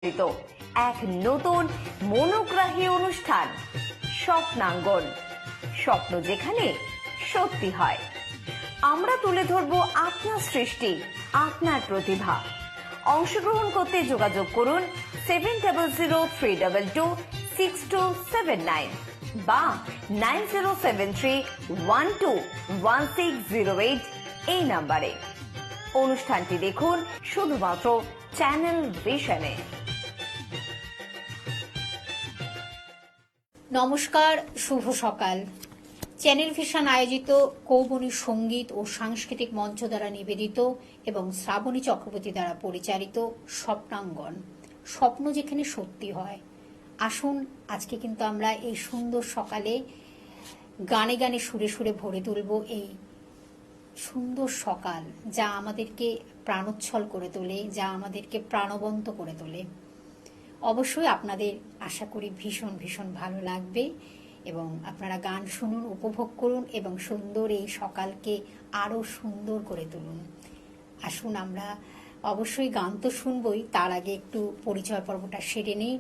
এক নতুন মনোগ্রাহী অনুষ্ঠান স্বপ্নাঙ্গন, স্বপ্ন যেখানে সত্যি হয়। আমরা তুলে ধরব আপনার সৃষ্টি, আপনার প্রতিভা। অংশগ্রহণ করতে যোগাযোগ করুন 7003226279 বা 9073121608 এই নাম্বারে। অনুষ্ঠানটি দেখুন শুধুমাত্র চ্যানেল ভিশনে। নমস্কার, শুভ সকাল। চ্যানেল ভিশন আয়োজিত কৌবনী সঙ্গীত ও সাংস্কৃতিক মঞ্চ দ্বারা নিবেদিত এবং শ্রাবণী চক্রবর্তী দ্বারা পরিচালিত স্বপ্নাঙ্গন, স্বপ্ন যেখানে সত্যি হয়। আসুন আজকে কিন্তু আমরা এই সুন্দর সকালে গানে গানে সুরে সুরে ভরে তুলব এই সুন্দর সকাল, যা আমাদেরকে প্রাণোচ্ছল করে তোলে, যা আমাদেরকে প্রাণবন্ত করে তোলে। অবশ্যই আপনাদের আশা করি ভীষণ ভীষণ ভালো লাগবে এবং আপনারা গান শুনুন, উপভোগ করুন এবং সুন্দর এই সকালকে আরও সুন্দর করে তুলুন। আসুন আমরা অবশ্যই গান তো শুনবই, তার আগে একটু পরিচয় পর্বটা সেরে নিই।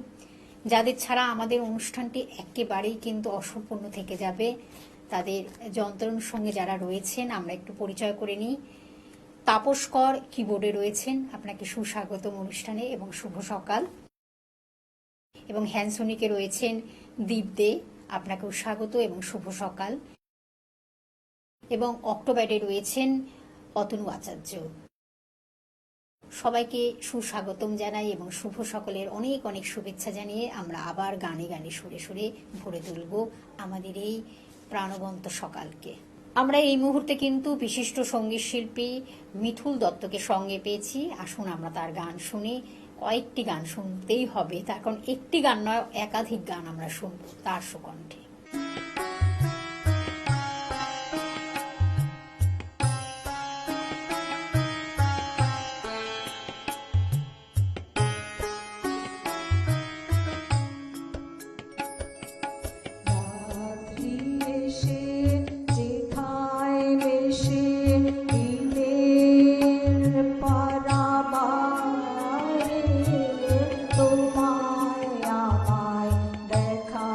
যাদের ছাড়া আমাদের অনুষ্ঠানটি একেবারেই কিন্তু অসম্পূর্ণ থেকে যাবে, তাদের যন্ত্রণার সঙ্গে যারা রয়েছেন আমরা একটু পরিচয় করে নিই। তাপস কর কিবোর্ডে রয়েছেন, আপনাকে সুস্বাগতম অনুষ্ঠানে এবং শুভ সকাল। এবং হ্যান্সনিকে রয়েছেন দীপ দে, আপনাকেও স্বাগত এবং শুভ সকাল। এবং অক্টোব্যাডে রয়েছেন অতনু আচার্য। সবাইকে সুস্বাগতম জানাই এবং শুভ সকালের অনেক অনেক শুভেচ্ছা জানিয়ে আমরা আবার গানে গানে সুরে সুরে ভরে তুলব আমাদের এই প্রাণবন্ত সকালকে। আমরা এই মুহূর্তে কিন্তু বিশিষ্ট সঙ্গীত শিল্পী মিঠুল দত্তকে সঙ্গে পেয়েছি। আসুন আমরা তার গান শুনি। কয়েকটি গান শুনতেই হবে, তার কারণ একটি গান নয়, একাধিক গান আমরা শুনব তার সুকণ্ঠে। তোমায় আমায় দেখা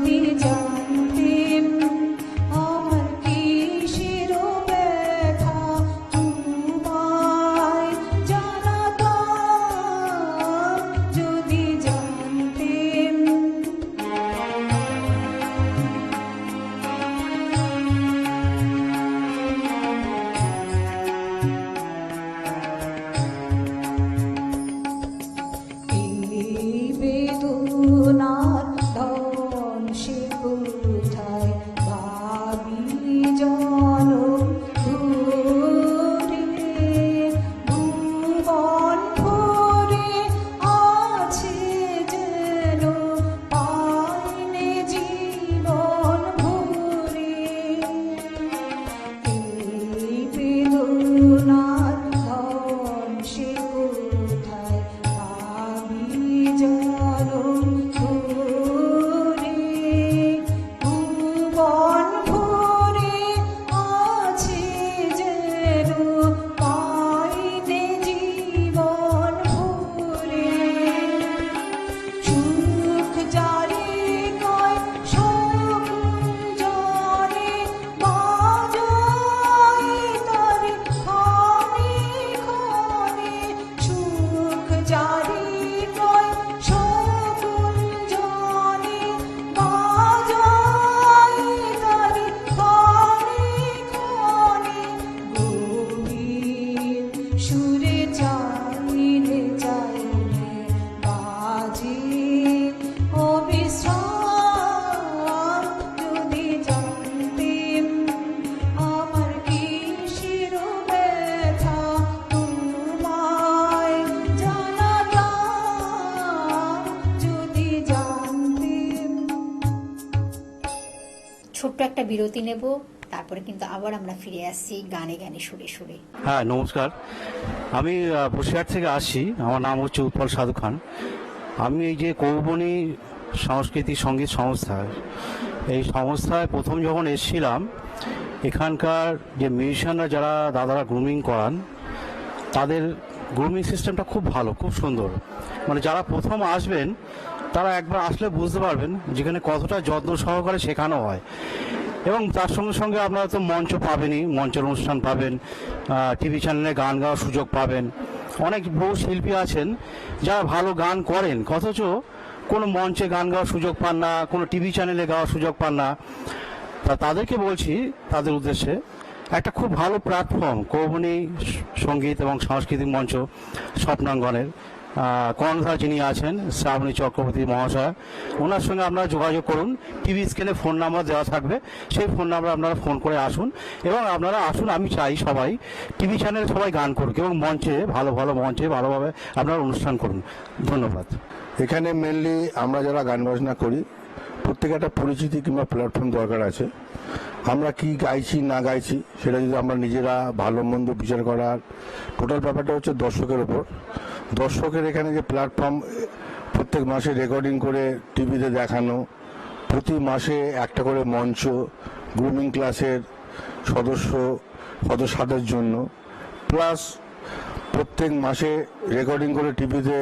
যদি জানতেন আমার কিসের ব্যথা তোমায় জানাতাম যদি জানতেন। এই বেদনার ধন সে কোথায় ভাবি জন ঘুরে ভুবন ভরে আছে যেন পাইনে জীবন ভরে। এই বেদনার ধন সে কোথায় ভাবি যেন ঘুরে ভুবন ভরে আছে যেন পাইনে জীবন ভরে। সুখ জারি কয় শোক জরে বাজাই তারে ক্ষণে ক্ষণে। সুখ জারি কয় শোক জরে বাজাই তারে ক্ষণে ক্ষণে। গভীর সুরে চাইলে চাইলে বাজে অবিশ্রাম যদি জানতেন আমার কিসের ব্যথা তোমায় জানাতাম যদি জানতেন। ছোট্ট একটা বিরতি নেব, তারপরে কিন্তু আবার আমরা ফিরে আসছি গানে গানে সুরে সুরে। হ্যাঁ, নমস্কার। আমি বসিরহাট থেকে আসছি। আমার নাম হচ্ছে উৎপল সাধু খান। আমি এই যে কৌবনী সাংস্কৃতিক সঙ্গীত সংস্থা, এই সংস্থায় প্রথম যখন এসেছিলাম, এখানকার যে মিউজিশিয়ানরা যারা দাদারা গ্রুমিং করান, তাদের গ্রুমিং সিস্টেমটা খুব ভালো, খুব সুন্দর। মানে যারা প্রথম আসবেন তারা একবার আসলে বুঝতে পারবেন যেখানে কতটা যত্ন সহকারে শেখানো হয়। এবং তার সঙ্গে সঙ্গে আপনারা তো মঞ্চ পাবেনই, মঞ্চের অনুষ্ঠান পাবেন, টিভি চ্যানেলে গান গাওয়ার সুযোগ পাবেন। অনেক বহু শিল্পী আছেন যারা ভালো গান করেন, অথচ কোনো মঞ্চে গান গাওয়ার সুযোগ পান না, কোনো টিভি চ্যানেলে গাওয়ার সুযোগ পান না। তাদেরকে বলছি, তাদের উদ্দেশ্যে একটা খুব ভালো প্ল্যাটফর্ম কৌবনী সঙ্গীত এবং সাংস্কৃতিক মঞ্চ স্বপ্নাঙ্গনের কর্ণধার যিনি আছেন শ্রাবণী চক্রবর্তী মহাশয়, ওনার সঙ্গে আপনারা যোগাযোগ করুন। টিভি স্ক্রিনে ফোন নাম্বার দেওয়া থাকবে, সেই ফোন নাম্বার আপনারা ফোন করে আসুন। এবং আপনারা আসুন, আমি চাই সবাই টিভি চ্যানেলে সবাই গান করুক এবং মঞ্চে ভালো ভালো মঞ্চে ভালোভাবে আপনারা অনুষ্ঠান করুন। ধন্যবাদ। এখানে মেনলি আমরা যারা গান বাজনা করি প্রত্যেকে একটা পরিচিতি কিংবা প্ল্যাটফর্ম দরকার আছে। আমরা কি গাইছি না গাইছি সেটা যদি আমরা নিজেরা ভালো মন্দ বিচার করার টোটাল ব্যাপারটা হচ্ছে দর্শকের ওপর। দর্শকের এখানে যে প্ল্যাটফর্ম, প্রত্যেক মাসে রেকর্ডিং করে টিভিতে দেখানো, প্রতি মাসে একটা করে মঞ্চ গ্রুমিং ক্লাসের সদস্যদের জন্য, প্লাস প্রত্যেক মাসে রেকর্ডিং করে টিভিতে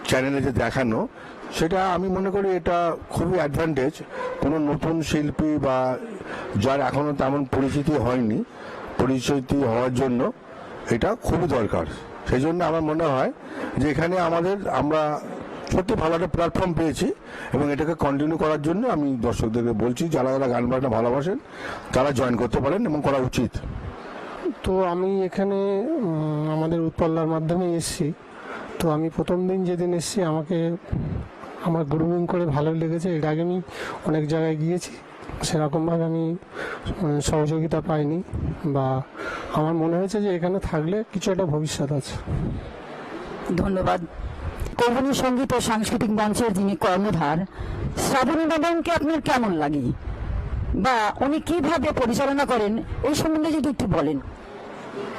চ্যানেলে যে দেখানো, সেটা আমি মনে করি এটা খুবই অ্যাডভান্টেজ। কোনো নতুন শিল্পী বা যার এখনও তেমন পরিচিতি হয়নি, পরিচিতি হওয়ার জন্য এটা খুবই দরকার। সেই জন্য আমার মনে হয় যে এখানে আমরা সত্যি ভালো একটা প্ল্যাটফর্ম পেয়েছি এবং এটাকে কন্টিনিউ করার জন্য আমি দর্শকদেরকে বলছি যারা যারা গান বাজনা ভালোবাসেন তারা জয়েন করতে পারেন এবং করা উচিত। তো আমি এখানে আমাদের উৎপল্লার মাধ্যমে এসেছি। তো আমি প্রথম দিন যেদিন এসেছি আমাকে আমার গ্রুমিং করে ভালো লেগেছে। এর আগে আমি অনেক জায়গায় গিয়েছি, সেরকমভাবে আমি সহযোগিতা পাইনি, বা আমার মনে হয়েছে যে এখানে থাকলে কিছু একটা ভবিষ্যৎ আছে। ধন্যবাদ। কৌবনী সঙ্গীত ও সাংস্কৃতিক মঞ্চের যিনি কর্ণধার, শ্রাবণী ম্যাডামকে আপনার কেমন লাগে বা উনি কিভাবে পরিচালনা করেন এই সম্বন্ধে যদি একটু বলেন।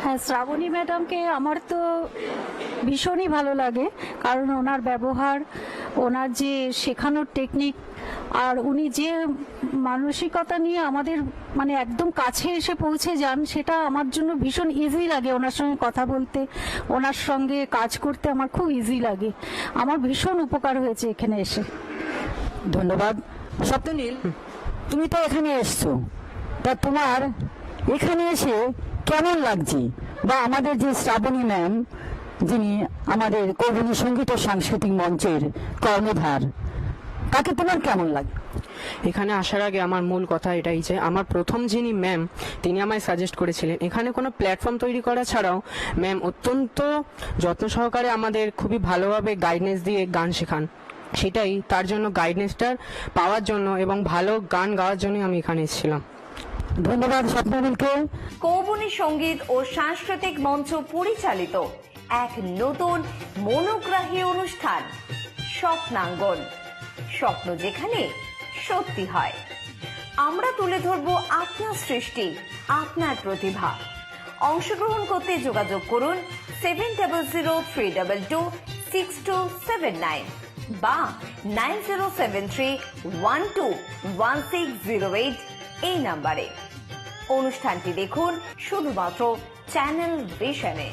হ্যাঁ, শ্রাবণী ম্যাডামকে আমার তো ভীষণই ভালো লাগে, কারণ ওনার ব্যবহার, ওনার যে শেখানোর টেকনিক, আর উনি যে মানসিকতা নিয়ে আমাদের মানে একদম কাছে এসে পৌঁছে যান, সেটা আমার জন্য ভীষণ ইজি লাগে। ওনার সঙ্গে কথা বলতে, ওনার সঙ্গে কাজ করতে আমার খুব ইজি লাগে। আমার ভীষণ উপকার হয়েছে এখানে এসে। ধন্যবাদ। সপ্তনীল, তুমি তো এখানে এসছো, তা তোমার এখানে এসে কেমন লাগছে? বা আমাদের যে শ্রাবণী ম্যাম, যিনি আমাদের কৌবনী সঙ্গীত ও সাংস্কৃতিক মঞ্চের কর্ণধার, তাকে তোমার কেমন লাগে? এখানে আসার আগে আমার মূল কথা এটাই যে আমার প্রথম যিনি ম্যাম, তিনি আমায় সাজেস্ট করেছিলেন এখানে কোনো প্ল্যাটফর্ম তৈরি করা ছাড়াও ম্যাম অত্যন্ত যত্ন সহকারে আমাদের খুবই ভালোভাবে গাইডেন্স দিয়ে গান শেখান। সেটাই তার জন্য গাইডেন্সটা পাওয়ার জন্য এবং ভালো গান গাওয়ার জন্য আমি এখানে এসেছিলাম। ধন্যবাদ স্বপ্ননীলকে। কৌবনী সঙ্গীত ও সাংস্কৃতিক মঞ্চ পরিচালিত এক নতুন মনোগ্রাহী অনুষ্ঠান স্বপ্নাঙ্গন, স্বপ্ন যেখানে সত্যি হয়। আমরা তুলে ধরব আপনার সৃষ্টি, আপনার প্রতিভা। অংশগ্রহণ করতে যোগাযোগ করুন 7003226279 বা 9073121608 এই নাম্বারে। অনুষ্ঠানটি দেখুন শুধুমাত্র চ্যানেল ভিশনে।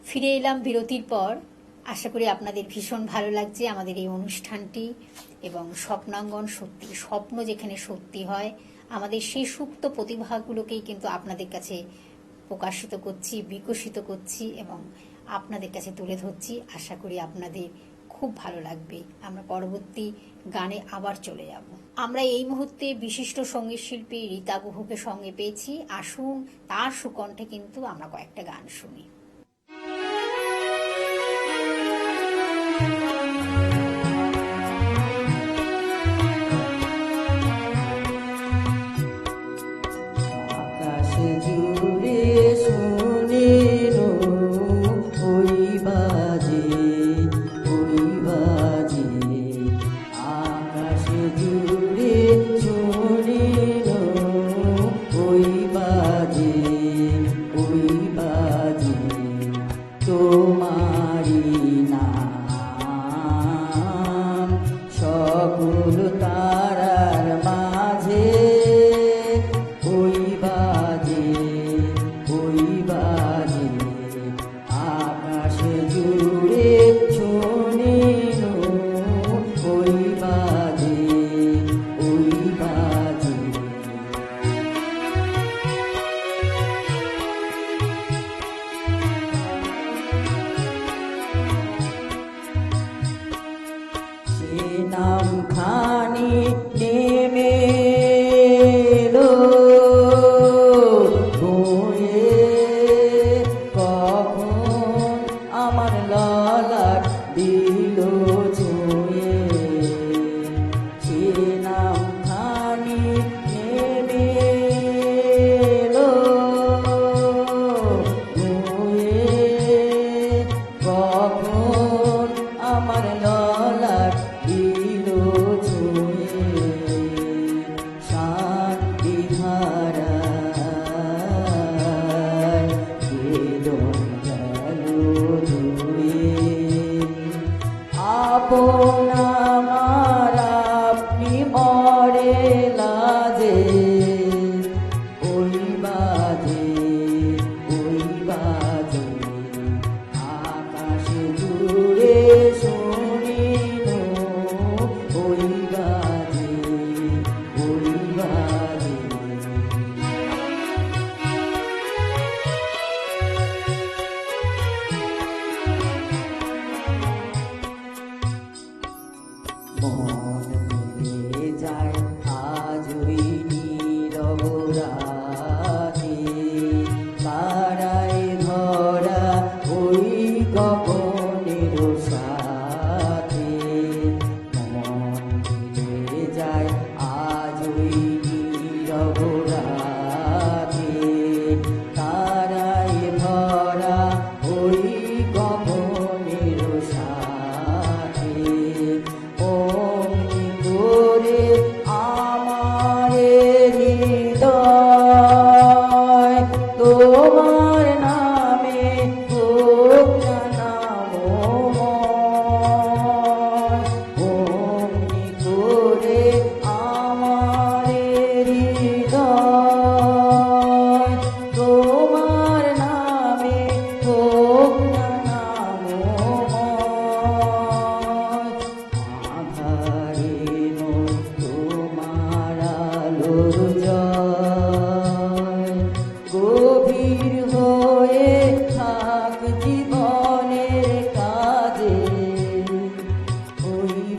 ফিরে এলাম বিরতির পর। আশা করি আপনাদের ভীষণ ভালো লাগছে আমাদের এই অনুষ্ঠানটি এবং স্বপ্নাঙ্গন। সত্যি স্বপ্ন যেখানে সত্যি হয়, আমাদের সেই সুপ্ত প্রতিভাগুলোকেই কিন্তু আপনাদের কাছে প্রকাশিত করছি, বিকশিত করছি এবং আপনাদের কাছে তুলে ধরছি। আশা করি আপনাদের খুব ভালো লাগবে। আমরা পরবর্তী গানে আবার চলে যাব। আমরা এই মুহূর্তে বিশিষ্ট সঙ্গীত শিল্পী রীতা গুহকে সঙ্গে পেয়েছি। আসুন তার সুকণ্ঠে কিন্তু আমরা কয়েকটা গান শুনি। আকাশ জুড়ে শুনে ওই বাজে, আকাশ জুড়ে শুনে ওই বাজে তোমারি নাম সকল তারার মাঝে ওই বাজে আকাশ জুড়ে শোনে ওই বাজে সে নাম খানি নেমে এলো বয়ে, কখন আমার ললাট দিল ছুঁয়ে। সে নাম খানি নেমে এলো বয়ে, কখন আমার ললাট দিল ছুঁয়ে। শান্তি ধারায় বেদন গেল ধুয়ে, আপন আমার আপনি মরে লাজে ওই বাজে আকাশ জুড়ে শুনিল ওই বাজে মন মিলে যায় আজ ওই নীরব রাতে, তারায় ধরা ওই গগনের সাথে। মন মিলে যায় আজ ওই নীরব রাতে, তারায় ধরা ওই গগনের সাথে। ওম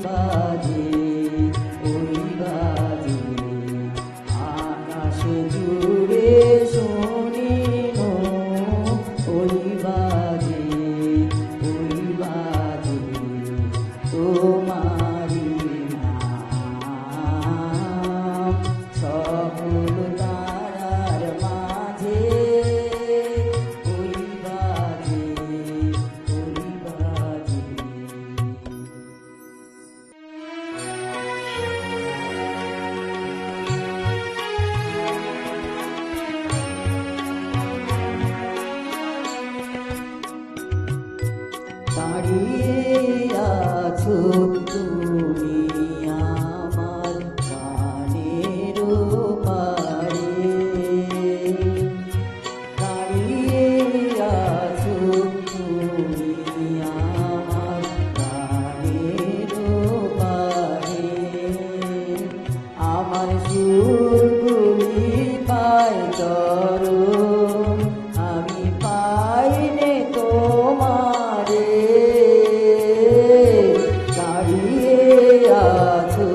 বাজে আকাশ জুড়ে শুনিল ওই বাজে তোমারি নাম সকল তারার মাঝে ওই বাজে দাঁড়িয়ে আছো তুমি আমার প্রাণের পারে দাঁড়িয়ে আছো তুমি আমার প্রাণের পারে আমার সুরগুলি পায় চরণ আমি পাইনে তোমারে দাঁড়িয়ে আছো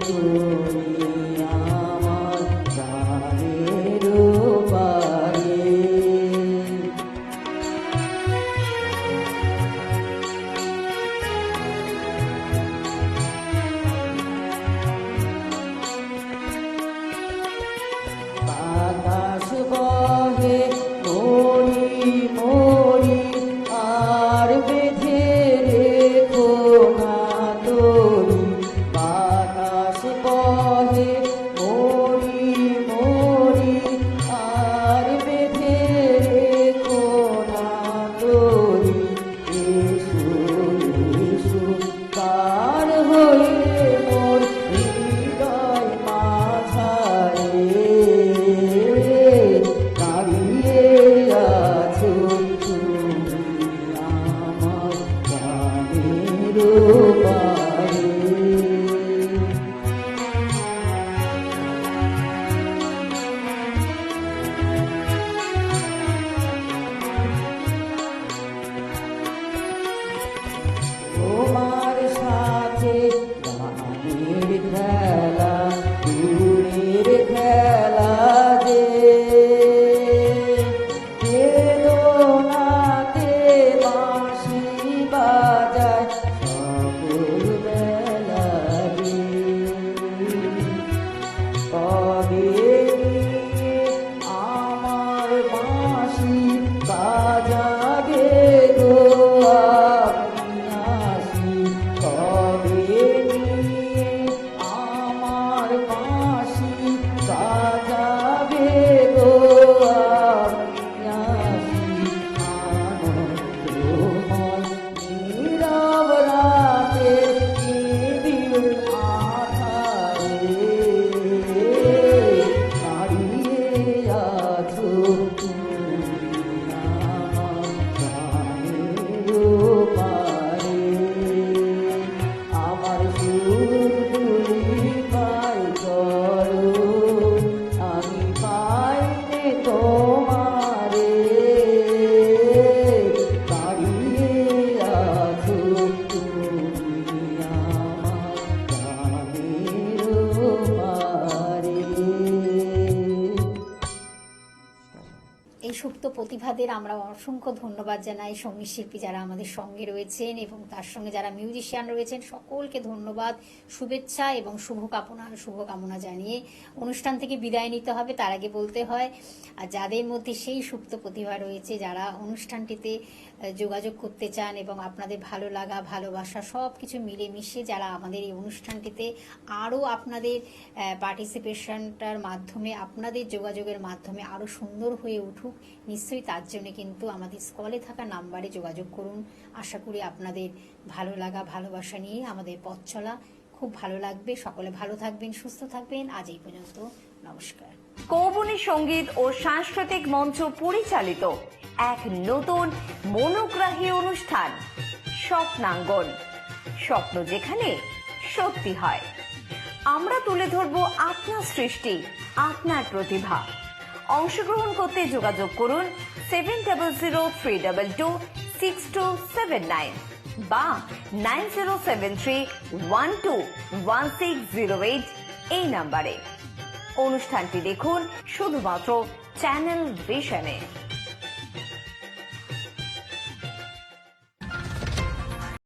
তুমি আমার প্রাণের পারে বাতাস বহে মরি মরি আর বেঁধে রেখো না তোরি বাতাস বহে মরি মরি আর বেঁধে রেখো না তোরি এসো এসো পার হয়ে মোর হৃদয় মাঝারে দাঁড়িয়ে আছো তুমি আমার প্রাণের পারে তোমার সাথে গানের খেলা দূরের খেলা যে বেদনাতে বাঁশি বাজায় সকল বেলা রে কবে নিয়ে আমার বাঁশি বাজাবে গো আমি আসি কবে নিয়ে আমার বাঁশি বাজাবে গো আমি আসি আনন্দময় নীরব রাতে নিবিড় আধারে দাঁড়িয়ে আছো তুমি আমার প্রাণের পারে আমার সুরগুলি পায় চরণ আমি পাইনে তোমারে দাঁড়িয়ে আছো তুমি আমার প্রাণের পারে এই সুপ্ত প্রতিভাদের আমরা অসংখ্য ধন্যবাদ জানাই। সঙ্গীত শিল্পী যারা আমাদের সঙ্গে রয়েছেন এবং তার সঙ্গে যারা মিউজিশিয়ান রয়েছেন সকলকে ধন্যবাদ, শুভেচ্ছা এবং শুভকামনা জানিয়ে অনুষ্ঠান থেকে বিদায় নিতে হবে। তার আগে বলতে হয়, আর যাদের মধ্যে সেই সুপ্ত প্রতিভা রয়েছে, যারা অনুষ্ঠানটিতে যোগাযোগ করতে চান এবং আপনাদের ভালো লাগা ভালোবাসা সব কিছু মিলেমিশে যারা আমাদের এই অনুষ্ঠানটিতে আরও আপনাদের পার্টিসিপেশনটার মাধ্যমে আপনাদের যোগাযোগের মাধ্যমে আরও সুন্দর হয়ে উঠুক, নিশ্চয়ই তার জন্য কিন্তু আমাদের স্কলে থাকা নাম্বারে যোগাযোগ করুন। আশা করি আপনাদের ভালো লাগা ভালোবাসা নিয়ে আমাদের পথ চলা খুব ভালো লাগবে। সকলে ভালো থাকবেন, সুস্থ থাকবেন। আজ এই পর্যন্ত, নমস্কার। কৌবনী সঙ্গীত ও সাংস্কৃতিক মঞ্চ পরিচালিত এক নতুন মনোগ্রাহী অনুষ্ঠান স্বপ্নাঙ্গন, স্বপ্ন যেখানে সত্যি হয়। আমরা তুলে ধরব আপনার সৃষ্টি, আপনার প্রতিভা। অংশগ্রহণ করতে যোগাযোগ করুন 7003226279। বা 9073121608 এই নাম্বারে। অনুষ্ঠানটি দেখুন শুধুমাত্র চ্যানেল ভিশনে।